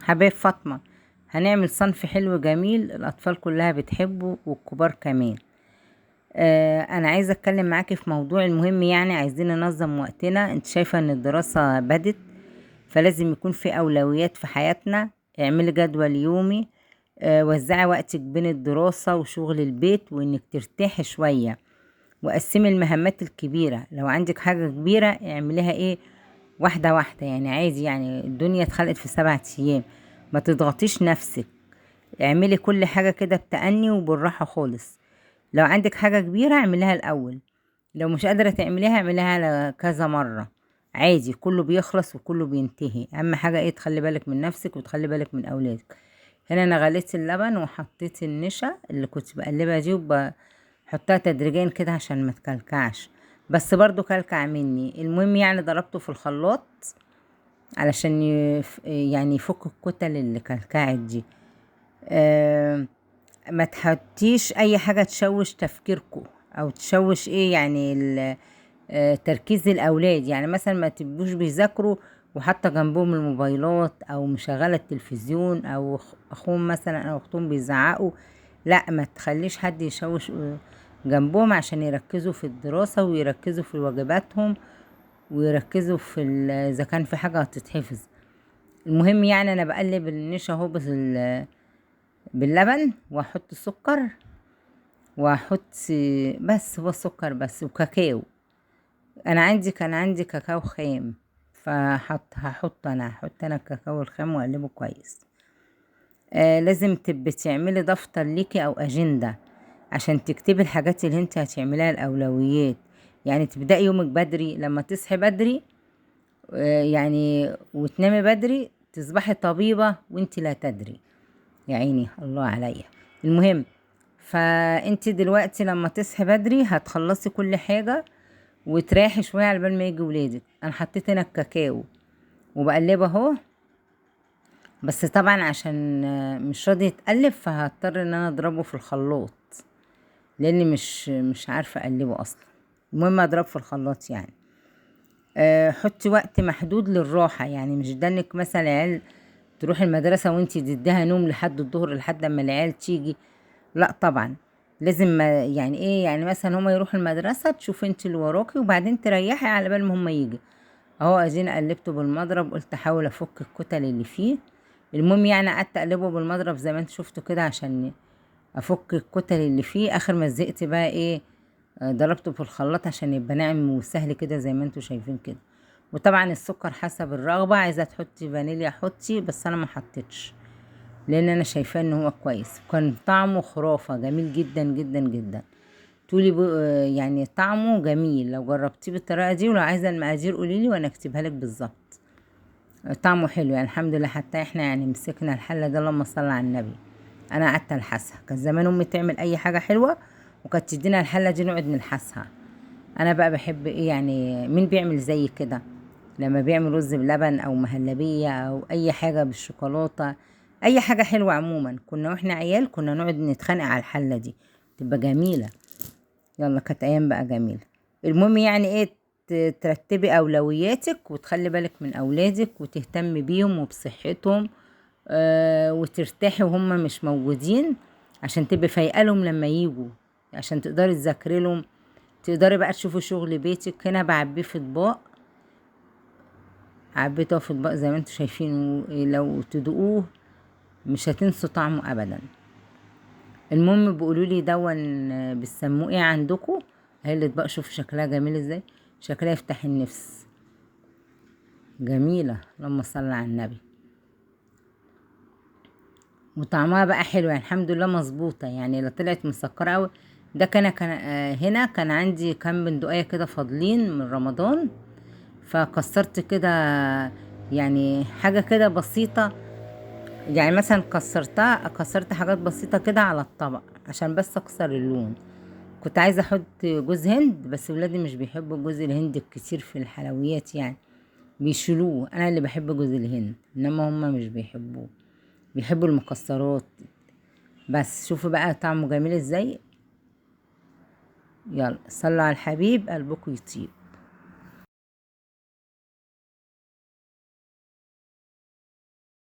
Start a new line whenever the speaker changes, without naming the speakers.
حبايب فاطمة، هنعمل صنف حلو جميل الأطفال كلها بتحبه والكبار كمان. أنا عايزة أتكلم معاكي في موضوع المهم، يعني عايزين ننظم وقتنا. انت شايفة ان الدراسة بدت، فلازم يكون في أولويات في حياتنا. اعملي جدول يومي، وزعي وقتك بين الدراسة وشغل البيت وانك ترتاحي شوية، وقسمي المهمات الكبيرة. لو عندك حاجة كبيرة اعمليها ايه، واحدة واحدة، يعني عادي، يعني الدنيا اتخلقت في 7 أيام. ما تضغطيش نفسك، اعملي كل حاجة كده بتأني وبالراحة خالص. لو عندك حاجة كبيرة اعمليها الأول، لو مش قادرة تعمليها اعمليها على كذا مرة. عادي، كله بيخلص وكله بينتهي. أهم حاجة ايه، تخلي بالك من نفسك وتخلي بالك من أولادك. هنا أنا غليت اللبن وحطيت النشا اللي كنت بقلبها دي، وبحطها تدريجيا كده عشان ما تكلكعش، بس برضو كلكع مني. المهم يعني ضربته في الخلاط علشان يعني يفك الكتل اللي كلكعت دي. آه ما تحطيش اي حاجة تشوش تفكيركم او تشوش ايه، يعني تركيز الاولاد. يعني مثلا ما تبقوش بيذاكروا وحتى جنبهم الموبايلات او مشغله التلفزيون، او اخوهم مثلا او اختهم بيزعقوا. لا، ما تخليش حد يشوش جنبهم عشان يركزوا في الدراسة ويركزوا في واجباتهم ويركزوا في اذا كان في حاجة هتتحفظ. المهم يعني انا بقلب النشا اهو باللبن، واحط سكر، واحط بس هو السكر بس وكاكاو. كان عندي كاكاو خام، هحط انا الكاكاو الخام واقلبه كويس. لازم تبقي تعملي دفتر ليكي او اجندة عشان تكتبي الحاجات اللي انت هتعمليها، الاولويات. يعني تبدأي يومك بدري، لما تصحي بدري يعني وتنامي بدري تصبحي طبيبة وانت لا تدري. يا عيني الله عليا. المهم، فانت دلوقتي لما تصحي بدري هتخلصي كل حاجة وتريحي شوية على بال ما يجي ولادك. انا حطيت هنا الكاكاو وبقلبه اهو، بس طبعا عشان مش راضي يتقلب فهضطر ان انا اضربه في الخلاط، لاني مش عارفة اقلبه اصلا. المهم اضربه في الخلاط يعني. حطي وقت محدود للراحة، يعني مش ده انك مثلا العيال تروح المدرسة وانتي تديها نوم لحد الظهر لحد ما العيال تيجي. لا طبعا، لازم يعني ايه، يعني مثلا هما يروحوا المدرسة تشوف انت اللي وراكي وبعدين تريحي على بال ما هما يجي. اهو اديني قلبته بالمضرب، قلت احاول افك الكتل اللي فيه. المهم يعني قعدت اقلبه بالمضرب زي ما انت شفتوا كده عشان افك الكتل اللي فيه. اخر ما زهقت بقى ايه، ضربته في الخلاط عشان يبقى ناعم وسهل كده زي ما انتوا شايفين كده. وطبعا السكر حسب الرغبة، عايزة تحطي فانيليا حطي، بس انا ما حطيتش لان انا شايفاه ان هو كويس. كان طعمه خرافة، جميل جدا جدا جدا. تقولي يعني طعمه جميل لو جربتيه بالطريقة دي، ولو عايزة المقادير قوليلي وانا اكتبها لك بالظبط. طعمه حلو يعني الحمد لله. حتى احنا يعني مسكنا الحلة ده اللهم صل على النبي. انا قعدت الحسها، كان زمان امي تعمل اي حاجة حلوة وكانت تدينا الحلة دي نقعد نلحسها. انا بقى بحب ايه، يعني مين بيعمل زي كده لما بيعمل رز بلبن او مهلبية او اي حاجة بالشوكولاتة، اي حاجة حلوة عموما. كنا واحنا عيال كنا نقعد نتخانق على الحلة دي، تبقى جميلة. يلا كانت ايام بقى جميلة. المهم يعني ايه، ترتبي اولوياتك وتخلي بالك من اولادك وتهتمي بيهم وبصحتهم. وترتاحي وهم مش موجودين عشان تبقي فايقة لهم لما يجوا، عشان تقدري تذاكري لهم. تقدري بقى تشوفي شغل بيتك. هنا بعبيه في اطباق، عبيته في اطباق زي ما انتوا شايفين، لو تدوقوه مش هتنسوا طعمه ابدا. المهم بيقولوا لي دون بتسموه ايه عندكم. اهي الاطباق شوف شكلها جميل ازاي، شكلها يفتح النفس، جميلة اللهم صل على النبي. وطعمها بقى حلو يعني الحمد لله مظبوطة، يعني لا طلعت مسكرة اوي. ده كان هنا كان عندي كام بندقية كده فاضلين من رمضان، فكسرت كده يعني حاجة كده بسيطة. يعني مثلا كسرت حاجات بسيطة كده على الطبق عشان بس اكسر اللون. كنت عايزة احط جوز هند بس ولادي مش بيحبوا جوز الهند الكتير في الحلويات، يعني بيشيلوه. انا اللي بحب جوز الهند انما هما مش بيحبوه، بيحبوا المكسرات. بس شوفوا بقى طعمه جميل ازاي. يلا صلوا على الحبيب قلبكم يطيب.